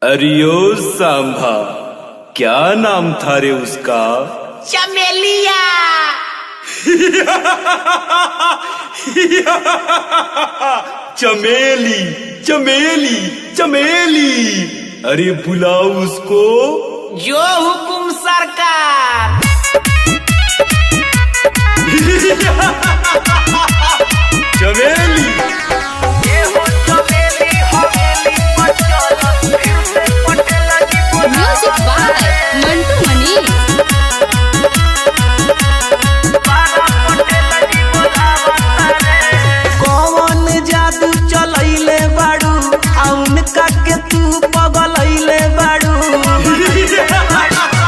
अरियो सांभा, क्या नाम था रे उसका? चमेलिया। चमेली चमेली चमेली। अरे बुलाओ उसको। जो हुकुम सरकार। चमेली। Music by Mantu Manish. कौन जादू चलैले बाड़ू उनका के तू पगलैले बाड़ू।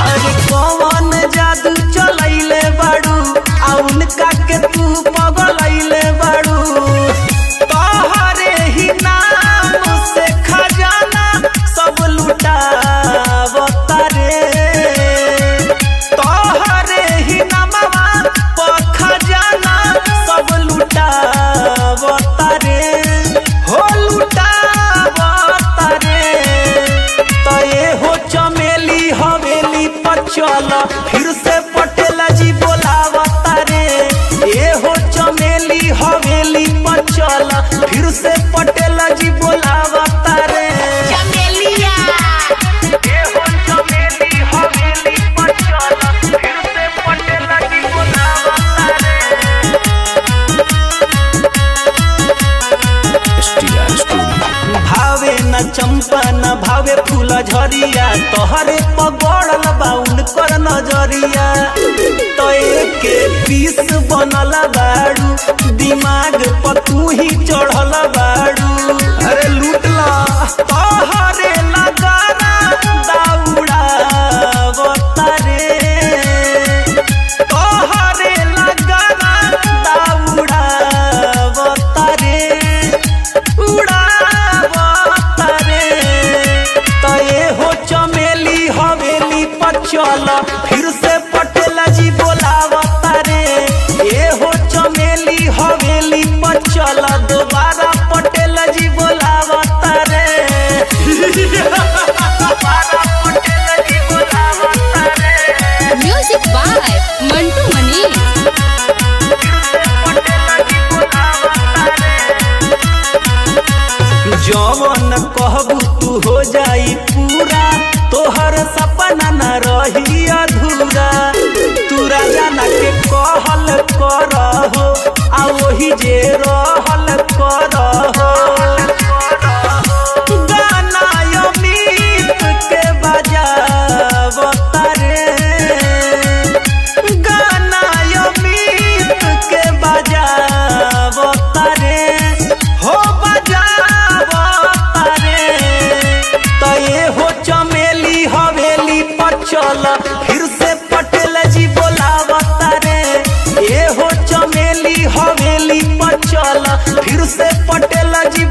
अरे कौन जादू चलैले बाड़ू उनका के तू पगलैले बाड़ू। तोहरे ही नाम से खजाना सब लुटावता रे। तोहरे ही नामवा पर खजाना सब लुटावता रे। हो लुटावता रे। तो ये हो चमेली हवेली पर चल फिर से पटेल जी बोलावता रे। ये हो चमेली हवेली पर चल फिर से पटेल जी बोलावता रे। चमेलिया। ये हो चमेली हवेली पर चल फिर से पटेल जी बोलावता रे। भावे न चंपा न भावे फूल झरिया तोहरे पगड़ल बा उनकर नजरिया। तो एक पीस बनल बाड़ू दिमाग पर तू ही चढ़ल बाड़ू। अरे लूटला तोहरे लगाना दौड़ावता रे। तोहरे लगाना दौड़ावता रे। उड़ावता रे। तो ये हो चमेली हवेली पर चल फिर से पटेल जी बोलावता रे। ये हो चमेली हवेली पर चल दोबारा पटेल जी बोलावता रे। दोबारा पटेल जी बोलावता रे। Music by Mantu Manish. जवन कहबू तू हो जाई पूरा तोहर सपना न रही अधूरा। तू राजा ना के कहल करहो आ वही जे रहल करहो। गाना अमित के बजावता रे। गाना अमित के बजावता रे। हो बजावता रे। तो ये हो चमेली हवेली पर चल फिर से पटेल जी बोलावता रे। ये हो चमेली हवेली पर चल फिर से पटेल जी